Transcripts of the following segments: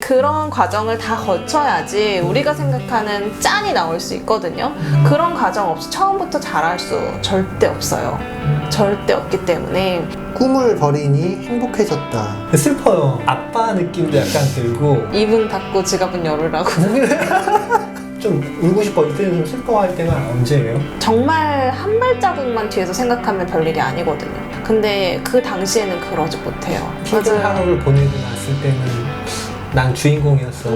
그런 과정을 다 거쳐야지 우리가 생각하는 짠이 나올 수 있거든요. 그런 과정 없이 처음부터 잘할 수 절대 없어요. 절대 없기 때문에 꿈을 버리니 행복해졌다. 슬퍼요. 아빠 느낌도 약간 들고 입은 닫고 지갑은 열으라고. 좀 울고 싶어. 이때는 좀 슬퍼할 때가 언제예요? 정말 한 발자국만 뒤에서 생각하면 별일이 아니거든요. 근데 그 당시에는 그러지 못해요. 힘든 하루를 보내고 났을 때는 난 주인공이었어.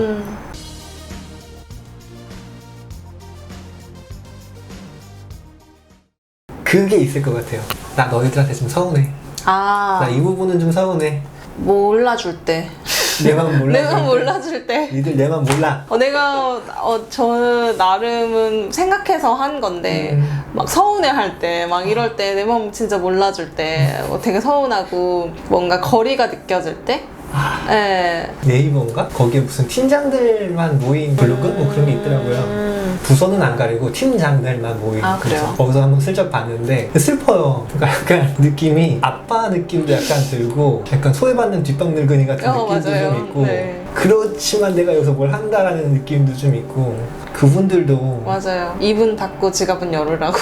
그게 있을 것 같아요. 나 너희들한테 좀 서운해. 아, 나 이 부분은 좀 서운해. 몰라줄 때. 내 맘 몰라. 내가 몰라줄 때. 니들 내 맘 몰라. 내가 저 나름은 생각해서 한 건데 막 서운해할 때, 막 이럴 때, 내 마음 진짜 몰라줄 때 되게 서운하고 뭔가 거리가 느껴질 때. 예. 네이버인가? 거기에 무슨 팀장들만 모인 블로그? 뭐 그런 게 있더라고요. 부서는 안 가리고 팀장들만 모인. 아, 그래요? 거기서 한번 슬쩍 봤는데 슬퍼요. 그러니까 약간 느낌이 아빠 느낌도 약간 들고 약간 소외받는 뒷방 늙은이 같은 느낌도 맞아요. 좀 있고 네. 그렇지만 내가 여기서 뭘 한다라는 느낌도 좀 있고 그분들도 맞아요. 입은 닫고 지갑은 열으라고.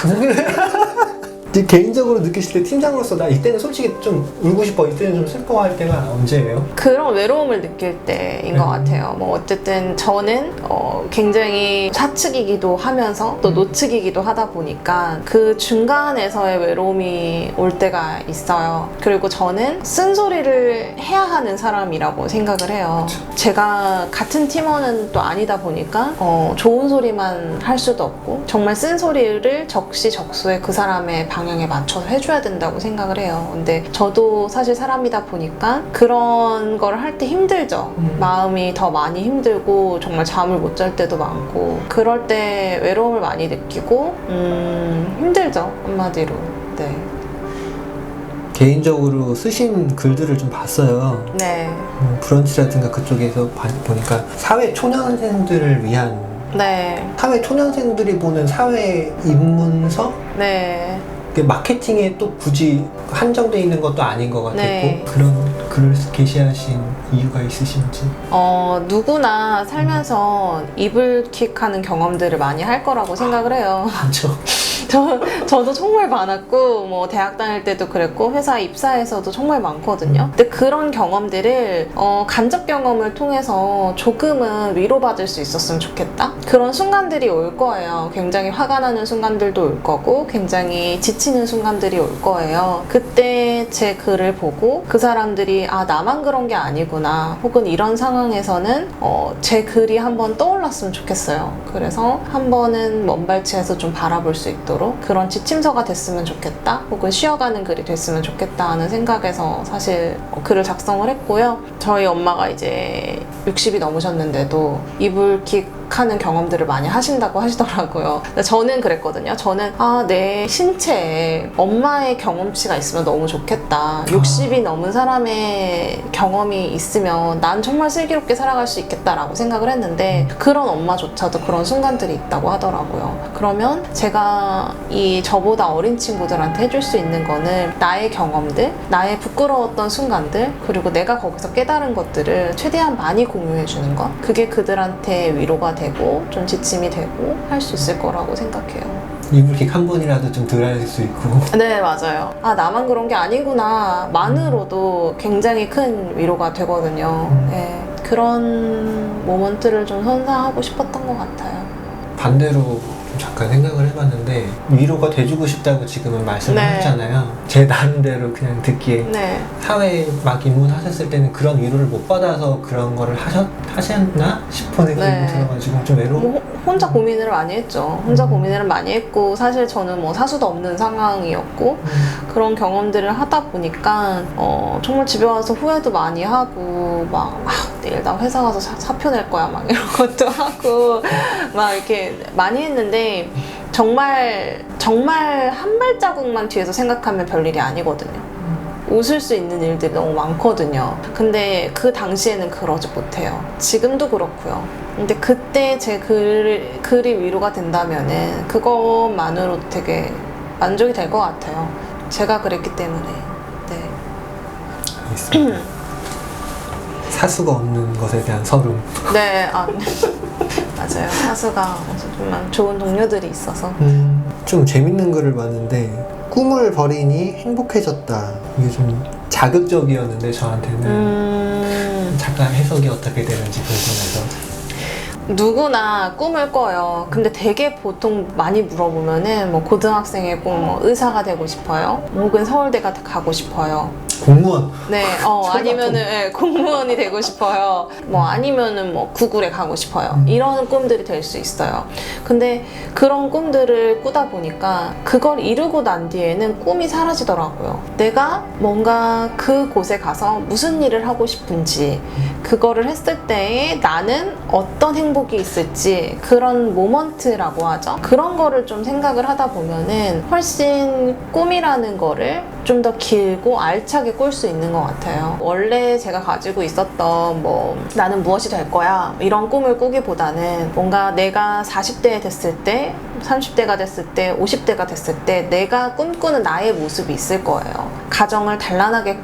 개인적으로 느끼실 때 팀장으로서 나 이때는 솔직히 좀 울고 싶어. 이때는 좀 슬퍼할 때가 언제예요? 그런 외로움을 느낄 때인 것 같아요. 뭐 어쨌든 저는 굉장히 사측이기도 하면서 또 노측이기도 하다 보니까 그 중간에서의 외로움이 올 때가 있어요. 그리고 저는 쓴소리를 해야 하는 사람이라고 생각을 해요. 제가 같은 팀원은 또 아니다 보니까 좋은 소리만 할 수도 없고 정말 쓴소리를 적시적소에 그 사람의 방향에 맞춰서 해줘야 된다고 생각을 해요. 근데 저도 사실 사람이다 보니까 그런 걸 할 때 힘들죠. 마음이 더 많이 힘들고 정말 잠을 못 잘 때도 많고 그럴 때 외로움을 많이 느끼고 힘들죠. 한마디로. 네. 개인적으로 쓰신 글들을 좀 봤어요. 네. 브런치라든가 그쪽에서 보니까 사회 초년생들을 위한 네. 사회 초년생들이 보는 사회 입문서? 네. 마케팅에 또 굳이 한정돼 있는 것도 아닌 것 같았고 네. 그런 글을 게시하신 이유가 있으신지. 누구나 살면서 이불킥하는 경험들을 많이 할 거라고 생각을 해요. 맞죠. 저도 정말 많았고, 뭐, 대학 다닐 때도 그랬고, 회사 입사해서도 정말 많거든요. 근데 그런 경험들을, 간접 경험을 통해서 조금은 위로받을 수 있었으면 좋겠다? 그런 순간들이 올 거예요. 굉장히 화가 나는 순간들도 올 거고, 굉장히 지치는 순간들이 올 거예요. 그때 제 글을 보고, 그 사람들이, 아, 나만 그런 게 아니구나. 혹은 이런 상황에서는, 제 글이 한번 떠올랐으면 좋겠어요. 그래서 한 번은 먼발치에서 좀 바라볼 수 있도록 그런 지침서가 됐으면 좋겠다 혹은 쉬어가는 글이 됐으면 좋겠다 하는 생각에서 사실 글을 작성을 했고요. 저희 엄마가 이제 60이 넘으셨는데도 이불킥 하는 경험들을 많이 하신다고 하시더라고요. 근데 저는 그랬거든요. 저는 내 신체에 엄마의 경험치가 있으면 너무 좋겠다. 60이 넘은 사람의 경험이 있으면 난 정말 슬기롭게 살아갈 수 있겠다라고 생각을 했는데 그런 엄마조차도 그런 순간들이 있다고 하더라고요. 그러면 제가 이 저보다 어린 친구들한테 해줄 수 있는 거는 나의 경험들, 나의 부끄러웠던 순간들, 그리고 내가 거기서 깨달은 것들을 최대한 많이 공유해주는 것. 그게 그들한테 위로가 되고 좀 지침이 되고 할 수 있을 거라고 생각해요. 이불킥 한 번이라도 좀 덜 할 수 있고. 네, 맞아요. 나만 그런 게 아니구나 만으로도 굉장히 큰 위로가 되거든요. 네, 그런 모먼트를 좀 선사하고 싶었던 것 같아요. 반대로 잠깐 생각을 해봤는데 위로가 돼주고 싶다고 지금은 말씀을 네. 하셨잖아요. 제 나름대로 그냥 듣기에 네. 사회에 막 입문하셨을 때는 그런 위로를 못 받아서 그런 거를 하셨나 싶은 느낌이 네. 들어가지고 좀 외로워. 뭐 혼자 고민을 많이 했죠. 혼자 고민을 많이 했고 사실 저는 뭐 사수도 없는 상황이었고 그런 경험들을 하다 보니까 정말 집에 와서 후회도 많이 하고 막 내일 나 회사 가서 사표 낼 거야 막 이런 것도 하고 막 이렇게 많이 했는데 정말 한 발자국만 뒤에서 생각하면 별일이 아니거든요. 웃을 수 있는 일들이 너무 많거든요. 근데 그 당시에는 그러지 못해요. 지금도 그렇고요. 근데 그때 제 글이 위로가 된다면은 그것만으로 되게 만족이 될 것 같아요. 제가 그랬기 때문에. 네. 알겠습니다. 사수가 없는 것에 대한 서름. 네, 맞아요. 사수가 정말 좋은 동료들이 있어서. 좀 재밌는 글을 봤는데 꿈을 버리니 행복해졌다. 이게 좀 자극적이었는데 저한테는 잠깐 해석이 어떻게 되는지 궁금해서. 누구나 꿈을 꿔요. 근데 되게 보통 많이 물어보면은 뭐 고등학생의 꿈, 뭐 의사가 되고 싶어요. 혹은 서울대가 가고 싶어요. 공무원. 네, 아니면은 공무원이 되고 싶어요. 뭐 아니면은 뭐 구글에 가고 싶어요. 이런 꿈들이 될 수 있어요. 근데 그런 꿈들을 꾸다 보니까 그걸 이루고 난 뒤에는 꿈이 사라지더라고요. 내가 뭔가 그곳에 가서 무슨 일을 하고 싶은지, 그거를 했을 때에 나는 어떤 행복이 있을지, 그런 모먼트라고 하죠. 그런 거를 좀 생각을 하다 보면은 훨씬 꿈이라는 거를 좀 더 길고 알차게 꿀 수 있는 것 같아요. 원래 제가 가지고 있었던 뭐 나는 무엇이 될 거야 이런 꿈을 꾸기보다는 뭔가 내가 40대 됐을 때, 30대가 됐을 때, 50대가 됐을 때 내가 꿈꾸는 나의 모습이 있을 거예요. 가정을 단란하게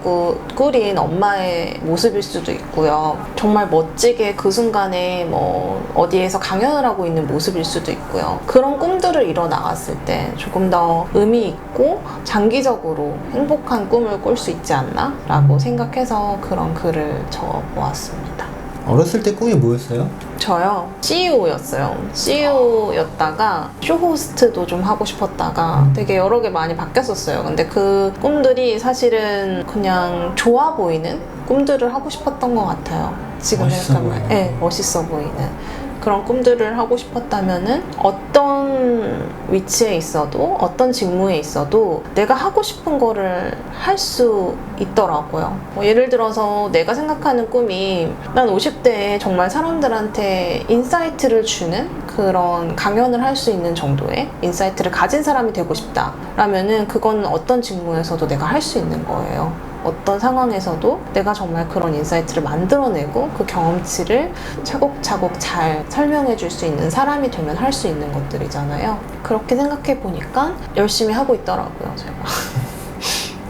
꾸린 엄마의 모습일 수도 있고요. 정말 멋지게 그 순간에 뭐 어디에서 강연을 하고 있는 모습일 수도 있고요. 그런 꿈들을 이뤄 나갔을 때 조금 더 의미 있고 장기적으로 행복한 꿈을 꿀 수 있지 않나? 라고 생각해서 그런 글을 적어보았습니다. 어렸을 때 꿈이 뭐였어요? 저요? CEO였어요. CEO였다가 쇼호스트도 좀 하고 싶었다가 되게 여러 개 많이 바뀌었었어요. 근데 그 꿈들이 사실은 그냥 좋아 보이는 꿈들을 하고 싶었던 것 같아요. 지금 멋있어 생각하면. 보이는. 네, 멋있어 보이는. 그런 꿈들을 하고 싶었다면은 어떤 위치에 있어도 어떤 직무에 있어도 내가 하고 싶은 거를 할 수 있더라고요. 뭐 예를 들어서 내가 생각하는 꿈이 난 50대에 정말 사람들한테 인사이트를 주는 그런 강연을 할 수 있는 정도의 인사이트를 가진 사람이 되고 싶다 라면은 그건 어떤 직무에서도 내가 할 수 있는 거예요. 어떤 상황에서도 내가 정말 그런 인사이트를 만들어내고 그 경험치를 차곡차곡 잘 설명해 줄 수 있는 사람이 되면 할 수 있는 것들이잖아요. 그렇게 생각해 보니까 열심히 하고 있더라고요, 제가.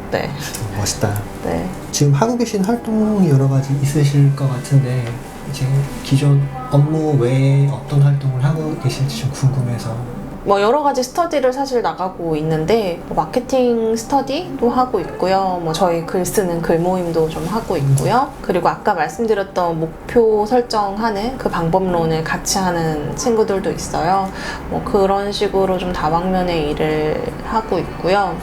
네. 멋있다. 네. 지금 하고 계신 활동이 여러 가지 있으실 것 같은데 이제 기존 업무 외에 어떤 활동을 하고 계실지 좀 궁금해서. 뭐 여러 가지 스터디를 사실 나가고 있는데 뭐 마케팅 스터디도 하고 있고요. 뭐 저희 글 쓰는 글 모임도 좀 하고 있고요. 그리고 아까 말씀드렸던 목표 설정하는 그 방법론을 같이 하는 친구들도 있어요. 뭐 그런 식으로 좀 다방면의 일을 하고 있고요.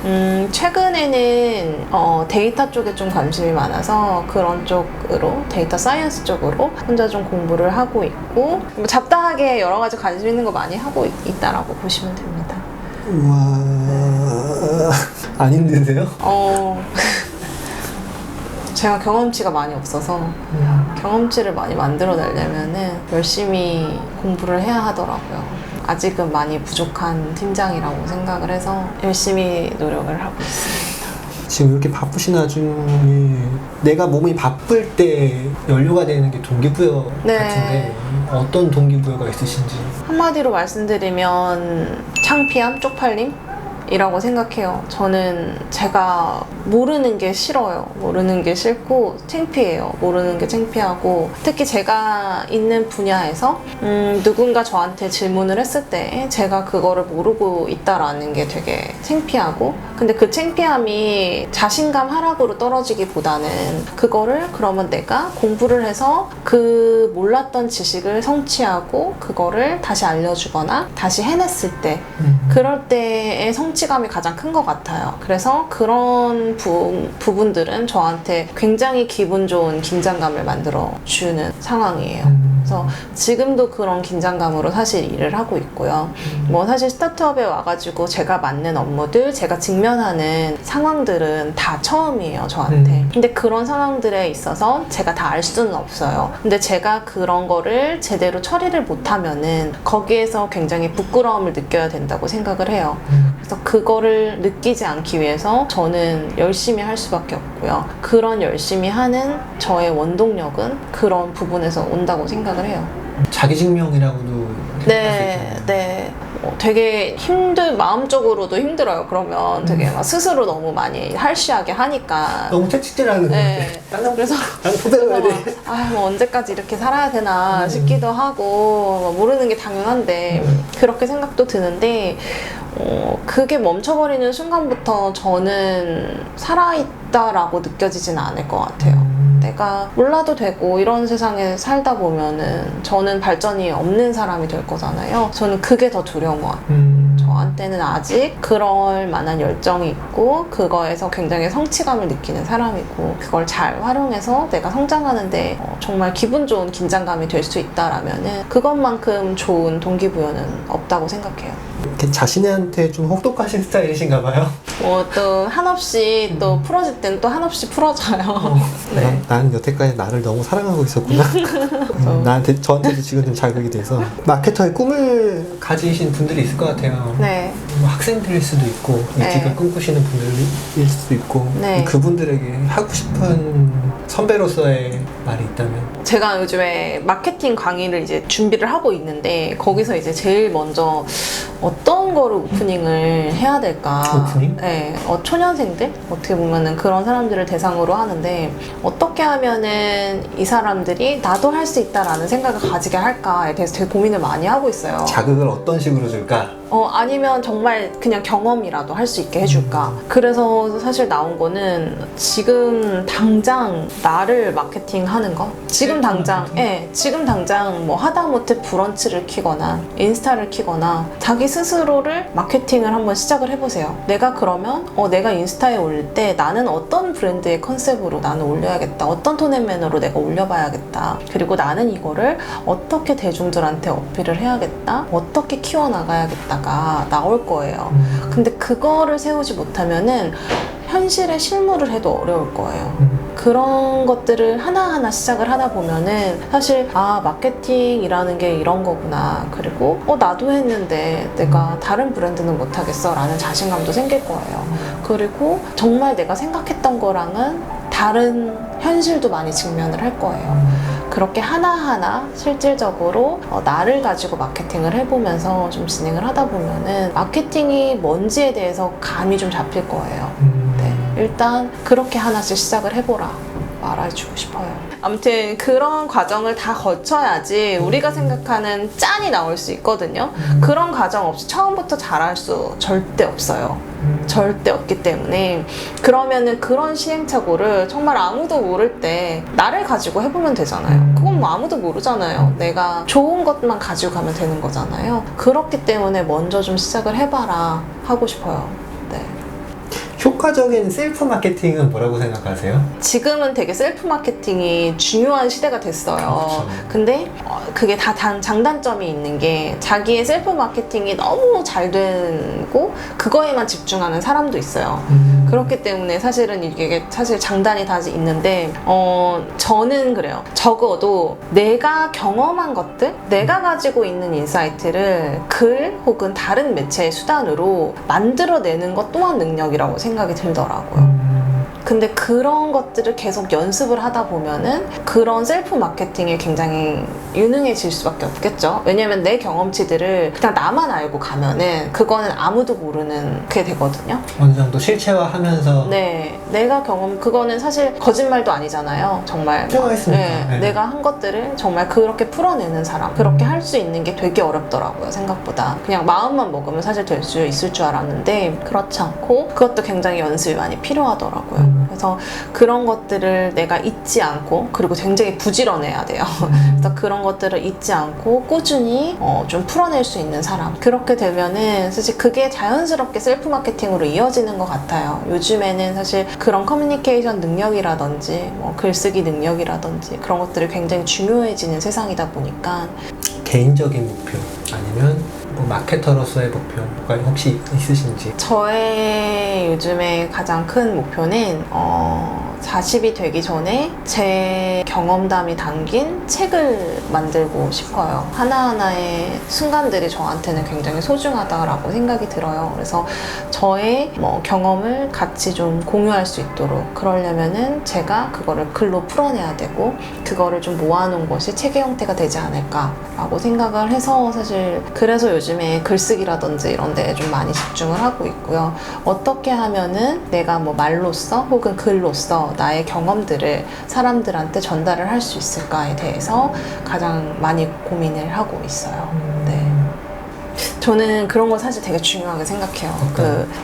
최근에는 데이터 쪽에 좀 관심이 많아서 그런 쪽으로 데이터 사이언스 쪽으로 혼자 좀 공부를 하고 있고 뭐 잡다하게 여러 가지 관심 있는 거 많이 하고 있다라고 보시면 됩니다. 우와. 안 힘드세요? 제가 경험치가 많이 없어서 경험치를 많이 만들어내려면은 열심히 공부를 해야 하더라고요. 아직은 많이 부족한 팀장이라고 생각을 해서 열심히 노력을 하고 있습니다. 지금 이렇게 바쁘신 와중에 내가 몸이 바쁠 때 연료가 되는 게 동기부여 네. 같은데 어떤 동기부여가 있으신지. 한마디로 말씀드리면 창피함, 쪽팔림? 이라고 생각해요. 저는 제가 모르는 게 싫어요. 모르는 게 싫고 창피해요. 모르는 게 창피하고 특히 제가 있는 분야에서 누군가 저한테 질문을 했을 때 제가 그거를 모르고 있다라는 게 되게 창피하고 근데 그 창피함이 자신감 하락으로 떨어지기보다는 그거를 그러면 내가 공부를 해서 그 몰랐던 지식을 성취하고 그거를 다시 알려주거나 다시 해냈을 때 그럴 때의 성취감이 가장 큰 것 같아요. 그래서 그런 부분들은 저한테 굉장히 기분 좋은 긴장감을 만들어주는 상황이에요. 그래서 지금도 그런 긴장감으로 사실 일을 하고 있고요. 뭐 사실 스타트업에 와가지고 제가 맡는 업무들, 제가 직면하는 상황들은 다 처음이에요, 저한테. 근데 그런 상황들에 있어서 제가 다 알 수는 없어요. 근데 제가 그런 거를 제대로 처리를 못하면은 거기에서 굉장히 부끄러움을 느껴야 된다고 생각을 해요. 그래서 그거를 느끼지 않기 위해서 저는 열심히 할 수밖에 없고요. 그런 열심히 하는 저의 원동력은 그런 부분에서 온다고 생각을 해요. 자기증명이라고도 네, 네. 되게 마음적으로도 힘들어요. 그러면 되게 막 스스로 너무 많이 할시하게 하니까. 너무 채찍질하는 네. 건데. 그래서 포대해야 돼. 뭐 언제까지 이렇게 살아야 되나 싶기도 하고 모르는 게 당연한데 그렇게 생각도 드는데 그게 멈춰버리는 순간부터 저는 살아있다라고 느껴지진 않을 것 같아요. 내가 몰라도 되고 이런 세상에 살다 보면은 저는 발전이 없는 사람이 될 거잖아요. 저는 그게 더 두려운 것 같아요. 저한테는 아직 그럴 만한 열정이 있고 그거에서 굉장히 성취감을 느끼는 사람이고 그걸 잘 활용해서 내가 성장하는데 정말 기분 좋은 긴장감이 될 수 있다라면은 그것만큼 좋은 동기부여는 없다고 생각해요. 이렇게 자신한테 좀 혹독하신 스타일이신가 봐요. 또 한없이 또 풀어질 땐 또 한없이 풀어져요. 네. 난 여태까지 나를 너무 사랑하고 있었구나. 저한테도 지금 좀 자극이 돼서 마케터의 꿈을 가지신 분들이 있을 것 같아요. 네. 뭐 학생들일 수도 있고 네. 이직을 꿈꾸시는 분들일 수도 있고 네. 그분들에게 하고 싶은 선배로서의 말이 있다면 제가 요즘에 마케팅 강의를 이제 준비를 하고 있는데 거기서 이제 제일 먼저 어떤 거를 오프닝을 해야 될까? 오프닝? 네, 초년생들 어떻게 보면은 그런 사람들을 대상으로 하는데 어떻게 하면은 이 사람들이 나도 할 수 있다라는 생각을 가지게 할까에 대해서 되게 고민을 많이 하고 있어요. 자극을 어떤 식으로 줄까? 아니면 정말 그냥 경험이라도 할 수 있게 해줄까. 그래서 사실 나온 거는 지금 당장 나를 마케팅하는 거. 지금 당장, 지금 당장 뭐 하다못해 브런치를 키거나 인스타를 키거나 자기 스스로를 마케팅을 한번 시작을 해보세요. 내가 그러면 내가 인스타에 올릴 때 나는 어떤 브랜드의 컨셉으로 나는 올려야겠다. 어떤 톤 앤 매너로 내가 올려봐야겠다. 그리고 나는 이거를 어떻게 대중들한테 어필을 해야겠다. 어떻게 키워나가야겠다가 나올 거예요. 근데 그거를 세우지 못하면은 현실에 실무를 해도 어려울 거예요. 그런 것들을 하나하나 시작을 하다 보면은 사실 마케팅이라는 게 이런 거구나. 그리고 나도 했는데 내가 다른 브랜드는 못하겠어 라는 자신감도 생길 거예요. 그리고 정말 내가 생각했던 거랑은 다른 현실도 많이 직면을 할 거예요. 그렇게 하나하나 실질적으로 나를 가지고 마케팅을 해보면서 좀 진행을 하다 보면은 마케팅이 뭔지에 대해서 감이 좀 잡힐 거예요. 네, 일단 그렇게 하나씩 시작을 해보라 말해주고 싶어요. 아무튼 그런 과정을 다 거쳐야지 우리가 생각하는 짠이 나올 수 있거든요. 그런 과정 없이 처음부터 잘할 수 절대 없어요. 절대 없기 때문에 그러면은 그런 시행착오를 정말 아무도 모를 때 나를 가지고 해보면 되잖아요. 그건 뭐 아무도 모르잖아요. 내가 좋은 것만 가지고 가면 되는 거잖아요. 그렇기 때문에 먼저 좀 시작을 해봐라 하고 싶어요. 네. 효과적인 셀프 마케팅은 뭐라고 생각하세요? 지금은 되게 셀프 마케팅이 중요한 시대가 됐어요. 그렇죠. 근데 그게 다 장단점이 있는 게 자기의 셀프 마케팅이 너무 잘 되고 그거에만 집중하는 사람도 있어요. 그렇기 때문에 사실은 이게 사실 장단이 다 있는데 저는 그래요. 적어도 내가 경험한 것들, 내가 가지고 있는 인사이트를 글 혹은 다른 매체의 수단으로 만들어내는 것 또한 능력이라고 생각이 들더라고요. 근데 그런 것들을 계속 연습을 하다 보면은 그런 셀프 마케팅이 굉장히 유능해질 수밖에 없겠죠. 왜냐면 내 경험치들을 그냥 나만 알고 가면은 그거는 아무도 모르는 게 되거든요. 어느 정도 실체화하면서 네, 내가 그거는 사실 거짓말도 아니잖아요. 정말 실체화했으니까. 네. 내가 한 것들을 정말 그렇게 풀어내는 사람, 그렇게 할 수 있는 게 되게 어렵더라고요. 생각보다 그냥 마음만 먹으면 사실 될 수 있을 줄 알았는데 그렇지 않고 그것도 굉장히 연습이 많이 필요하더라고요. 그래서 그런 것들을 내가 잊지 않고, 그리고 굉장히 부지런해야 돼요. 그래서 그런 것들을 잊지 않고 꾸준히 좀 풀어낼 수 있는 사람, 그렇게 되면은 사실 그게 자연스럽게 셀프 마케팅으로 이어지는 것 같아요. 요즘에는 사실 그런 커뮤니케이션 능력이라든지 뭐 글쓰기 능력이라든지 그런 것들이 굉장히 중요해지는 세상이다 보니까. 개인적인 목표 아니면 뭐 마케터로서의 목표가 혹시 있으신지? 저의 요즘에 가장 큰 목표는 40이 되기 전에 제 경험담이 담긴 책을 만들고 싶어요. 하나하나의 순간들이 저한테는 굉장히 소중하다라고 생각이 들어요. 그래서 저의 뭐 경험을 같이 좀 공유할 수 있도록 그러려면은 제가 그거를 글로 풀어내야 되고 그거를 좀 모아놓은 것이 책의 형태가 되지 않을까라고 생각을 해서 사실 그래서 요즘에 글쓰기라든지 이런 데에 좀 많이 집중을 하고 있고요. 어떻게 하면은 내가 뭐 말로써 혹은 글로써 나의 경험들을 사람들한테 전달을 할 수 있을까에 대해서 가장 많이 고민을 하고 있어요. 네. 저는 그런 거 사실 되게 중요하게 생각해요.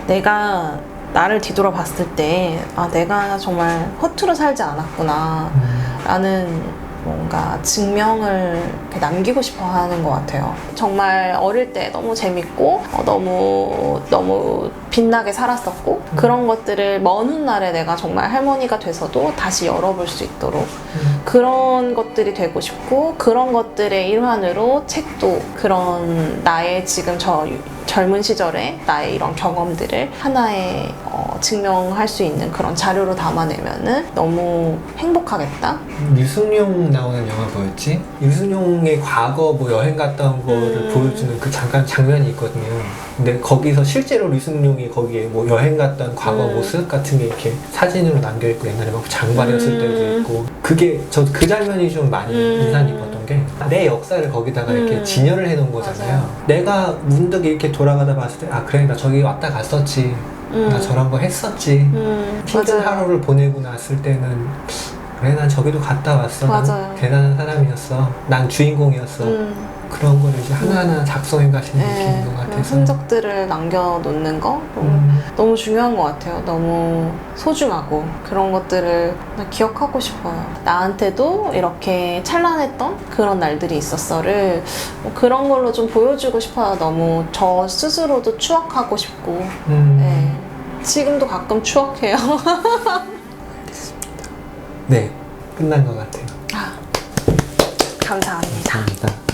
내가 나를 뒤돌아봤을 때, 아, 내가 정말 허투루 살지 않았구나, 라는 뭔가 증명을 이렇게 남기고 싶어 하는 것 같아요. 정말 어릴 때 너무 재밌고, 너무 빛나게 살았었고, 그런 것들을 먼 훗날에 내가 정말 할머니가 돼서도 다시 열어볼 수 있도록 그런 것들이 되고 싶고, 그런 것들의 일환으로 책도 그런 나의 지금 젊은 시절에 나의 이런 경험들을 하나의 증명할 수 있는 그런 자료로 담아내면은 너무 행복하겠다. 유승용 나오는 영화 뭐였지? 유승용의 과거 뭐 여행 갔다 온 거를 보여주는 그 잠깐 장면이 있거든요. 근데 거기서 실제로 유승용이 거기에 뭐 여행 갔다 온 과거 모습 같은 게 이렇게 사진으로 남겨있고 옛날에 막 장발이었을 때도 있고 그게 저 그 장면이 좀 많이 인상 깊었던 게 내 역사를 거기다가 이렇게 진열을 해놓은 거잖아요. 맞아요. 내가 문득 이렇게 돌아가다 봤을 때 아 그래 나 저기 왔다 갔었지 나 저런 거 했었지 힘든 맞아요. 하루를 보내고 났을 때는 그래 난 저기도 갔다 왔어 난 맞아요. 대단한 사람이었어 난 주인공이었어 그런 거를 이제 하나하나 작성해 가시는 느낌인 것 그런 같아서 흔적들을 남겨놓는 거 너무 중요한 것 같아요. 너무 소중하고 그런 것들을 기억하고 싶어요. 나한테도 이렇게 찬란했던 그런 날들이 있었어를 그런 걸로 좀 보여주고 싶어요. 너무 저 스스로도 추억하고 싶고 네. 지금도 가끔 추억해요. 네 끝난 것 같아요. 감사합니다. 감사합니다.